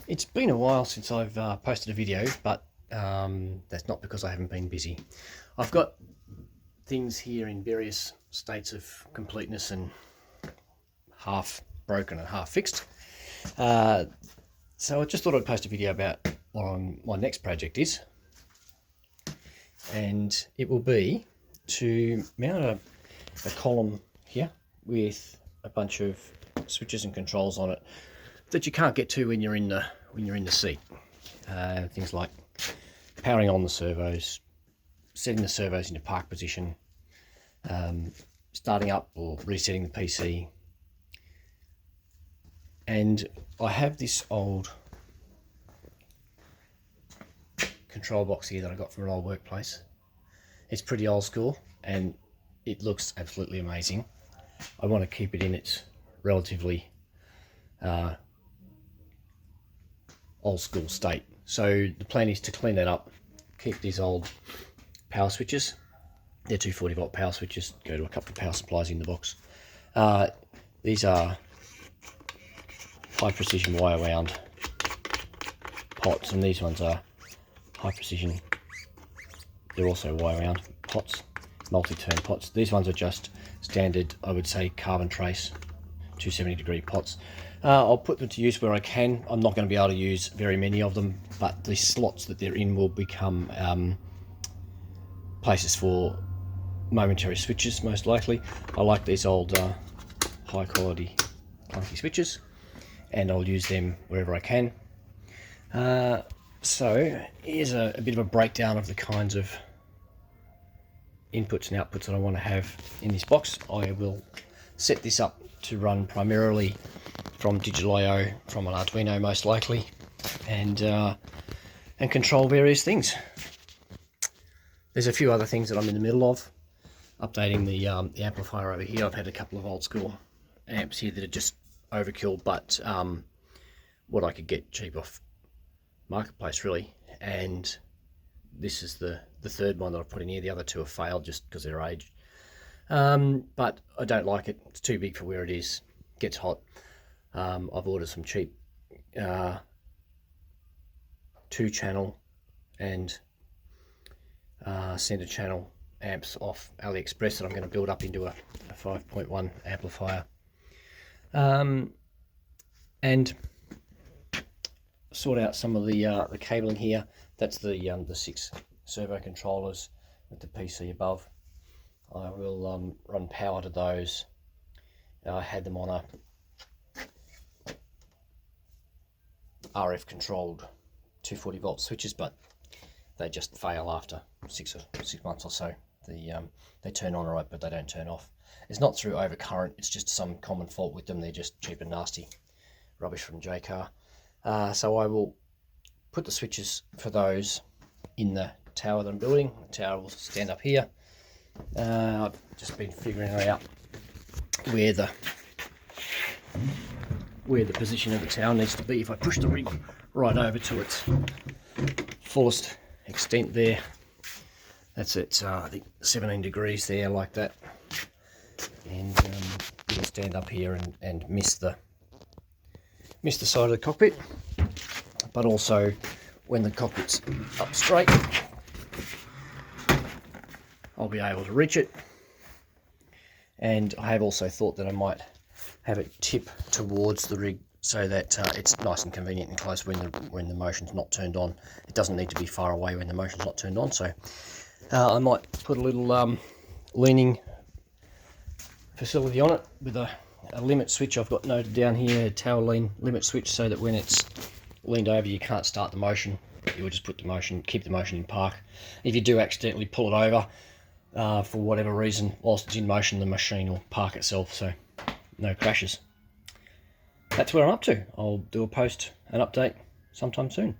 It's been a while since I've posted a video, but that's not because I haven't been busy. I've got things here in various states of completeness and half broken and half fixed. So I just thought I'd post a video about what my next project is. And it will be to mount a column here with a bunch of switches and controls on it that you can't get to when you're in the seat. Things like powering on the servos, setting the servos into park position, starting up or resetting the PC. And I have this old control box here that I got from an old workplace. It's pretty old school and it looks absolutely amazing. I want to keep it in its relatively old school state. So the plan is to clean that up, keep these old power switches. They're 240 volt power switches, go to a couple of power supplies in the box. These are high precision wire wound pots, and these ones are high precision, they're also wire wound pots, multi-turn pots. These ones are just standard, I would say, carbon trace 270-degree pots. I'll put them to use where I can. I'm not going to be able to use very many of them, but the slots that they're in will become places for momentary switches, most likely. I like these old high quality clunky switches, and I'll use them wherever I can. So here's a bit of a breakdown of the kinds of inputs and outputs that I want to have in this box. I will set this up to run primarily from digital I/O from an Arduino, most likely, and control various things. There's a few other things that I'm in the middle of, updating the amplifier over here. I've had a couple of old school amps here that are just overkill, but what I could get cheap off marketplace, really. And this is the third one that I've put in here. The other two have failed just because they're aged. But I don't like it. It's too big for where it is. Gets hot. I've ordered some cheap 2-channel and center channel amps off AliExpress that I'm going to build up into a 5.1 amplifier. And sort out some of the cabling here. That's the 6 servo controllers with the PC above. I will run power to those. I had them on a RF controlled 240 volt switches, but they just fail after 6 months or so. They turn on alright, but they don't turn off. It's not through overcurrent, it's just some common fault with them. They're just cheap and nasty rubbish from JCar. So I will put the switches for those in the tower that I'm building. The tower will stand up here. I've just been figuring out where the position of the tower needs to be. If I push the rig right over to its fullest extent there, that's at I think 17 degrees there, like that, and it'll stand up here and miss the side of the cockpit. But also when the cockpit's up straight, I'll be able to reach it. And I have also thought that I might have it tip towards the rig so that it's nice and convenient and close when the motion's not turned on. It doesn't need to be far away when the motion's not turned on. So I might put a little leaning facility on it with a limit switch. I've got noted down here, tower lean limit switch, so that when it's leaned over you can't start the motion. You will just keep the motion in park. If you do accidentally pull it over for whatever reason whilst it's in motion, the machine will park itself, so no crashes. That's where I'm up to. I'll do a post and update sometime soon.